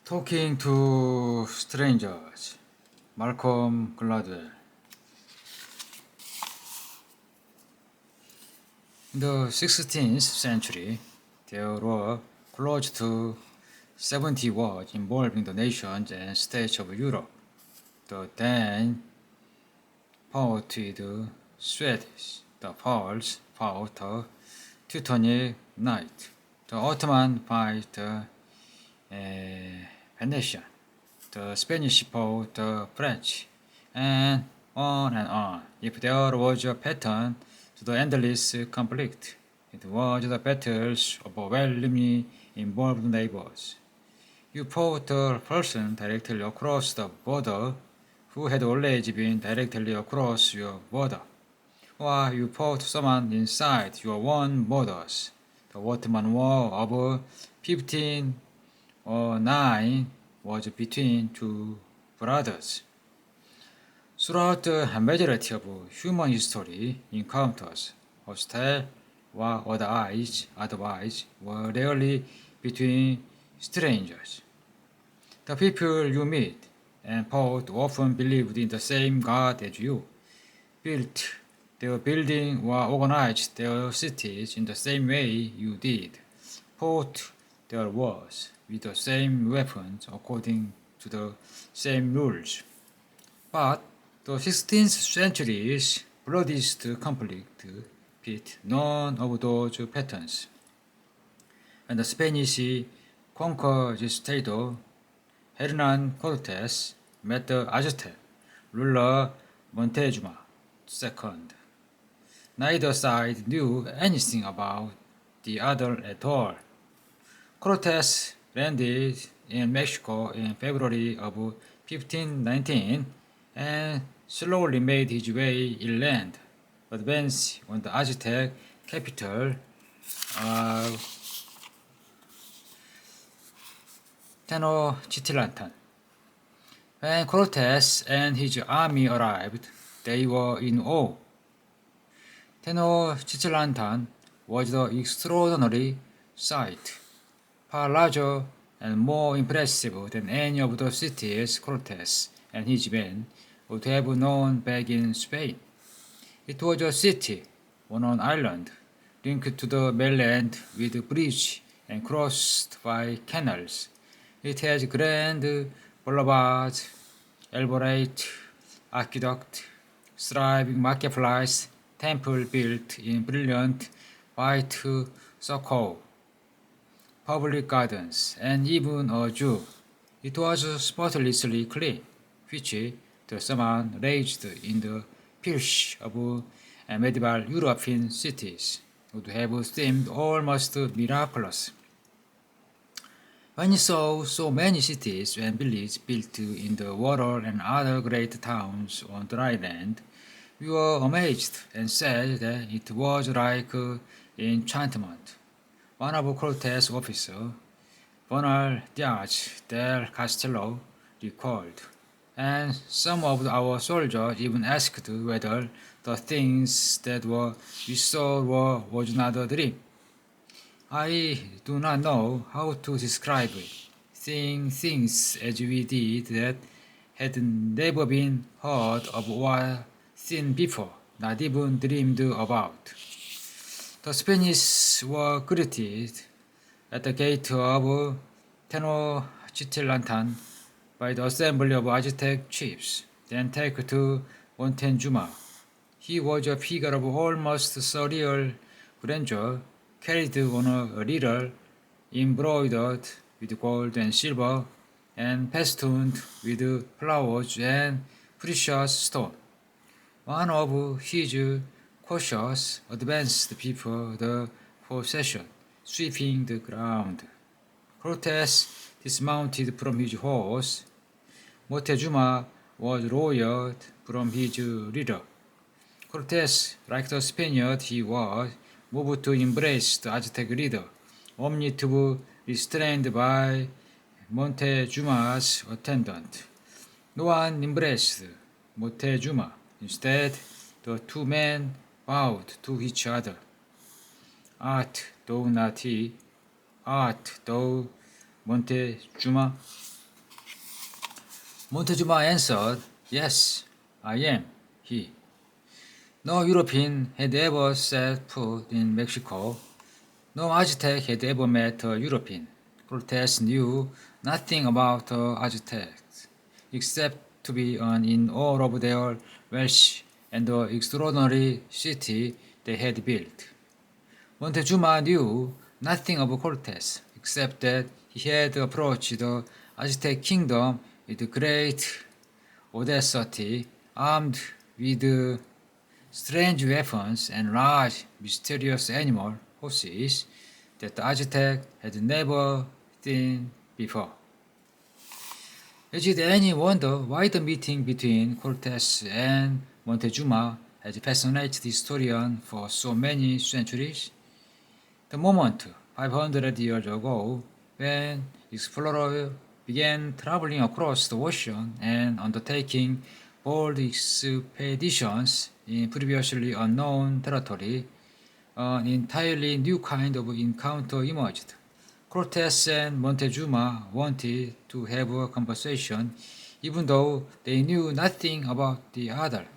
Talking to Strangers, Malcolm Gladwell. In the 16th century, there were close to 70 wars involving the nations and states of Europe. The then poeted Swedes, the Poles fought the Teutonic Knight, the Ottoman fight the Venetian, the Spanish fought the French, and on and on. If there was a pattern to the endless conflict, it was the battles overwhelmingly involved neighbors. You fought a person directly across the border who had always been directly across your border, or you fought someone inside your own borders. The Ottoman War of 1509 was between two brothers. Throughout the majority of human history, encounters, hostile or otherwise, were rarely between strangers. The people you meet and fought often believed in the same God as you, built their building or organized their cities in the same way you did, fought their wars with the same weapons according to the same rules. But the 16th century's bloodiest conflict fit none of those patterns. When the Spanish conquistador Hernan Cortes met the Aztec ruler Montezuma II, neither side knew anything about the other at all. Cortes landed in Mexico in February of 1519 and slowly made his way inland, advancing on the Aztec capital Tenochtitlan. When Cortes and his army arrived, they were in awe. Tenochtitlan was an extraordinary sight, far larger and more impressive than any of the cities Cortes and his men would have known back in Spain. It was a city on an island, linked to the mainland with a bridge and crossed by canals. It has grand boulevards, elaborate aqueduct, thriving marketplace, temple built in brilliant white stucco, public gardens, and even a zoo. It was spotlessly clean, which the someone raised in the filth of medieval European cities would have seemed almost miraculous. When you saw so many cities and villages built in the water and other great towns on dry land, we were amazed and said that it was like enchantment. One of Cortes' officers, Bernal Diaz del Castello, recalled, and some of our soldiers even asked whether the things that we saw was not a dream. I do not know how to describe it. Seeing things as we did that had never been heard of or seen before, not even dreamed about. The Spanish were greeted at the gate of Tenochtitlan by the assembly of Aztec chiefs, then taken to Montezuma. He was a figure of almost surreal grandeur, carried on a litter embroidered with gold and silver and festooned with flowers and precious stones. One of his cautious advanced before the procession, sweeping the ground. Cortes dismounted from his horse. Montezuma was lowered from his litter. Cortes, like the Spaniard he was, moved to embrace the Aztec leader, only to be restrained by Montezuma's attendant. No one embraced Montezuma. Instead, the two men bowed to each other. Art thou not he? Art thou Montezuma? Montezuma answered, "Yes, I am he." No European had ever set foot in Mexico. No Aztec had ever met a European. Cortes knew nothing about the Aztecs, except to be in awe of their wealth and the extraordinary city they had built. Montezuma knew nothing of Cortes, except that he had approached the Aztec kingdom with great audacity, armed with strange weapons and large, mysterious animal horses that the Aztec had never seen before. Is it any wonder why the meeting between Cortes and Montezuma has fascinated historians for so many centuries? The moment 500 years ago, when explorers began traveling across the ocean and undertaking bold expeditions in previously unknown territory, an entirely new kind of encounter emerged. Cortes and Montezuma wanted to have a conversation, even though they knew nothing about the other.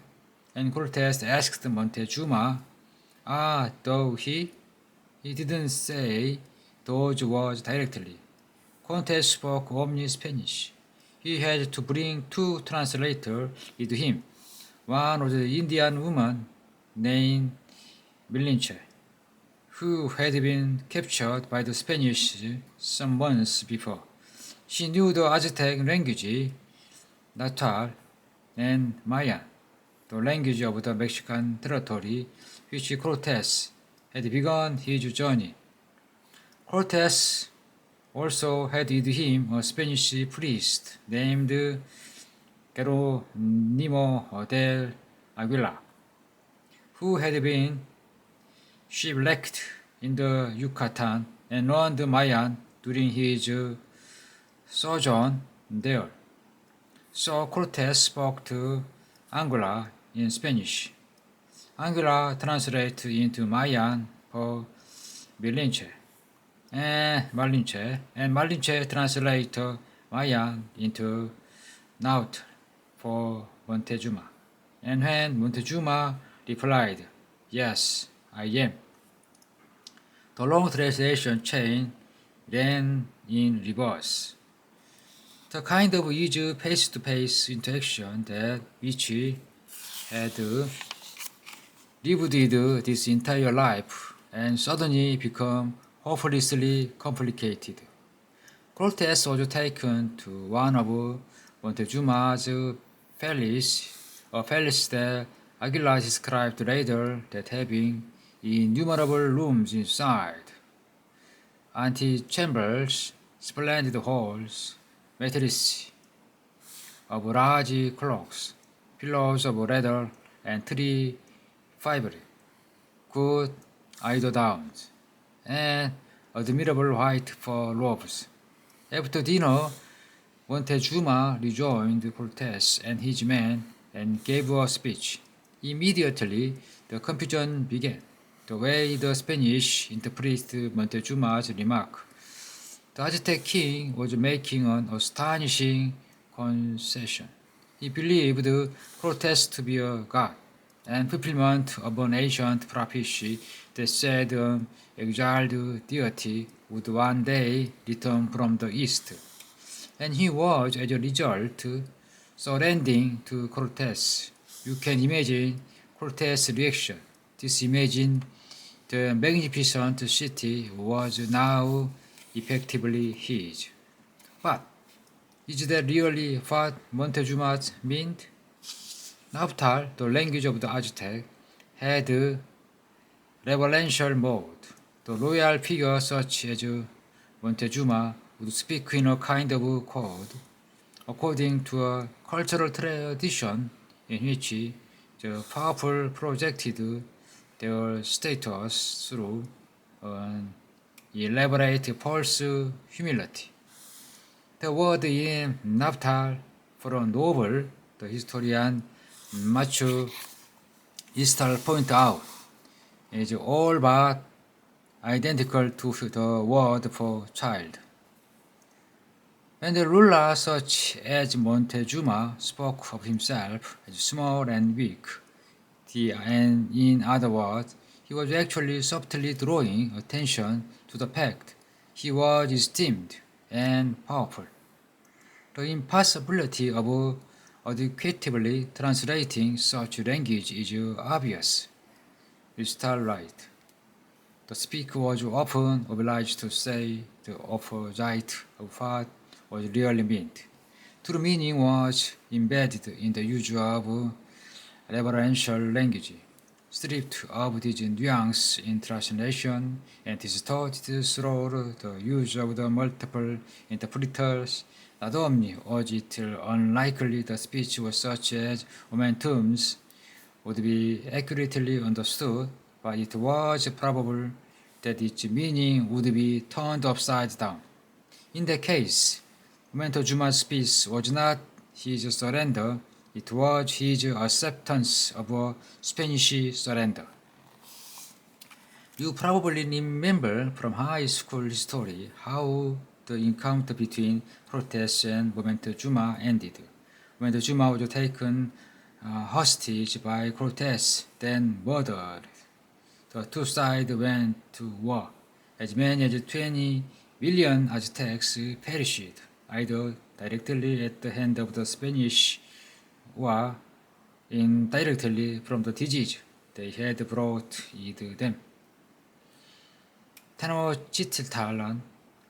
And Cortes asked Montezuma, though he didn't say those words directly. Cortes spoke only Spanish. He had to bring two translators with him. One was an Indian woman named Milinche, who had been captured by the Spanish some months before. She knew the Aztec language, Natal, and Mayan, the language of the Mexican territory which Cortes had begun his journey. Cortes also had with him a Spanish priest named Geronimo del Aguila, who had been shipwrecked in the Yucatan and learned Mayan during his sojourn there. So Cortes spoke to Anguilla in Spanish. Anguilla translated into Mayan for Malinche, and Malinche translated Mayan into Naut for Montezuma. And when Montezuma replied, "Yes, I am," the long translation chain ran in reverse. The kind of easy face-to-face interaction that Vichy had lived with this entire life and suddenly become hopelessly complicated. Cortes was taken to one of Montezuma's palaces, a palace that Aguilar described later that having innumerable rooms inside, antechambers, splendid halls, mattresses of large clocks, pillows of leather and tree fibre, good eiderdowns, and admirable white fur robes. After dinner, Montezuma rejoined Cortes and his men and gave a speech. Immediately, the confusion began. The way the Spanish interpreted Montezuma's remark, the Aztec king was making an astonishing concession. He believed Cortes to be a god, and fulfillment of an ancient prophecy that said an exiled deity would one day return from the east. And he was, as a result, surrendering to Cortes. You can imagine Cortes' reaction. Just imagine the magnificent city was now effectively his. But is that really what Montezuma meant? Naphtal, the language of the Aztec, had reverential mode. The royal figure such as Montezuma would speak in a kind of code, according to a cultural tradition in which the powerful projected their status through an elaborate false humility. The word in Naphtal for a noble, the historian Machu Istal point out, is all but identical to the word for child. When the ruler such as Montezuma spoke of himself as small and weak, and in other words, he was actually subtly drawing attention to the fact he was esteemed and powerful. The impossibility of adequately translating such language is obvious. With starlight, the speaker was often obliged to say the opposite of what was really meant. True meaning was embedded in the use of reverential language, stripped of this nuance in translation and distorted through the use of the multiple interpreters. Not only was it unlikely the speech was such as momentums would be accurately understood, but it was probable that its meaning would be turned upside down. In that case, Juma's speech was not his surrender, it was his acceptance of a Spanish surrender. You probably remember from high school history how the encounter between Cortes and Juma ended. Juma was taken hostage by Cortes, then murdered. The two sides went to war. As many as 20 million Aztecs perished, either directly at the hand of the Spanish or indirectly from the disease they had brought with them. Tenochtitlan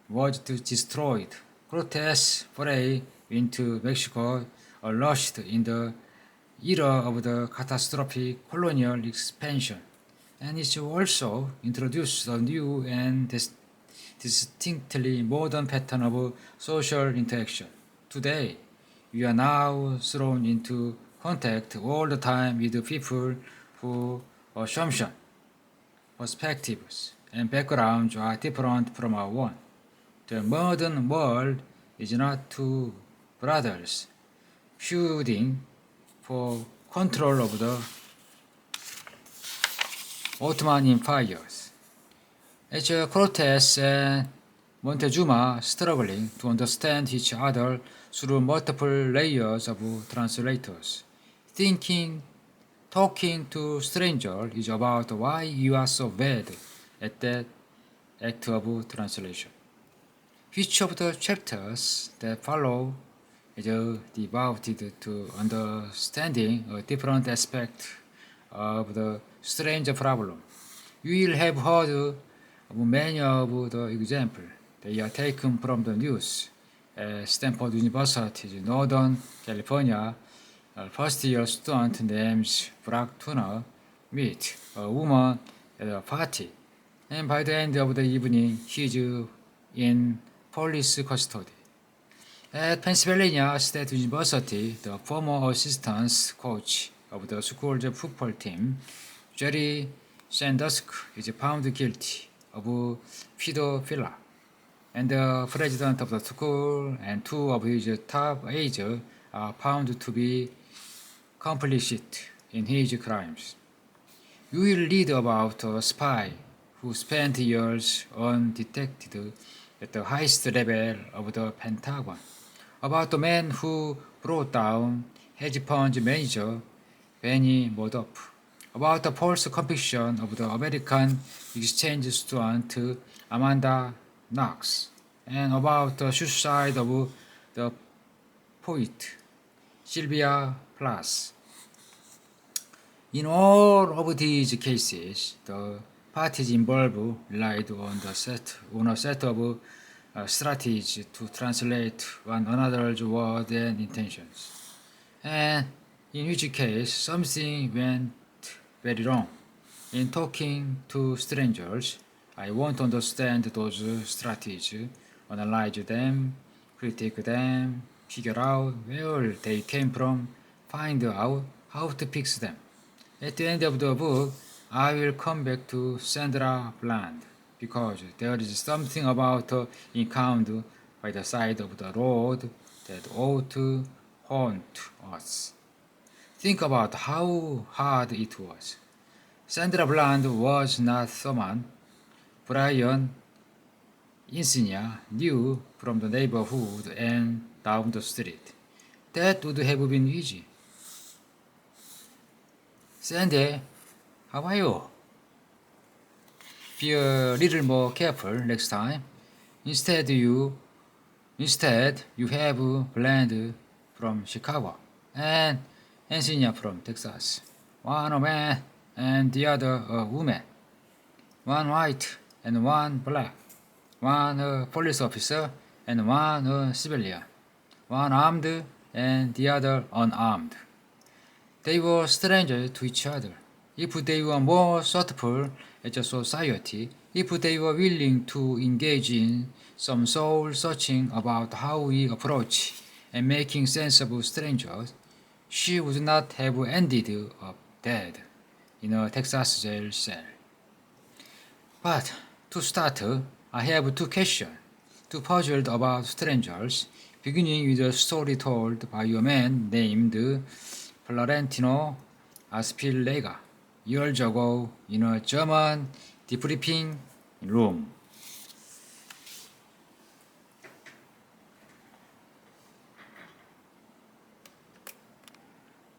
was destroyed. Cortes' foray into Mexico rushed in the era of the catastrophic colonial expansion, and it also introduced a new and distinctly modern pattern of social interaction. Today, we are now thrown into contact all the time with people whose assumptions, perspectives, and backgrounds are different from our own. The modern world is not two brothers feuding for control of the Ottoman empires. As Cortes and Montezuma struggling to understand each other through multiple layers of translators, talking to strangers is about why you are so bad at that act of translation. Each of the chapters that follow is devoted to understanding a different aspect of the strange problem. You will have heard of many of the examples. They are taken from the news. At Stanford University's Northern California, a first-year student named Brock Turner met a woman at a party, and by the end of the evening, he is in police custody. At Pennsylvania State University, the former assistant coach of the school's football team, Jerry Sandusky, is found guilty of pedophilia, and the president of the school and two of his top aides are found to be complicit in his crimes. You will read about a spy who spent years undetected at the highest level of the Pentagon, about the man who brought down hedge fund manager Benny Madoff, about the false conviction of the American exchange student Amanda Knox, and about the suicide of the poet Sylvia Plath. In all of these cases, the parties involved relied on a set of strategies to translate one another's words and intentions, and in which case something went very wrong. In talking to strangers, I want to understand those strategies, analyze them, critique them, figure out where they came from, find out how to fix them. At the end of the book, I will come back to Sandra Bland, because there is something about her encounter by the side of the road that ought to haunt us. Think about how hard it was. Sandra Bland was not Thoman. Brian Insignia knew from the neighborhood and down the street. That would have been easy. Sandy, how are you? Be a little more careful next time. Instead, you have blend from Chicago and Insignia from Texas. One a man and the other a woman. One white and one black. One a police officer and one a civilian. One armed and the other unarmed. They were strangers to each other. If they were more thoughtful as a society, if they were willing to engage in some soul searching about how we approach and making sense of strangers, she would not have ended up dead in a Texas jail cell. But to start, I have two questions, two puzzled about strangers, beginning with a story told by a man named Florentino Aspilega years ago in a German debriefing room.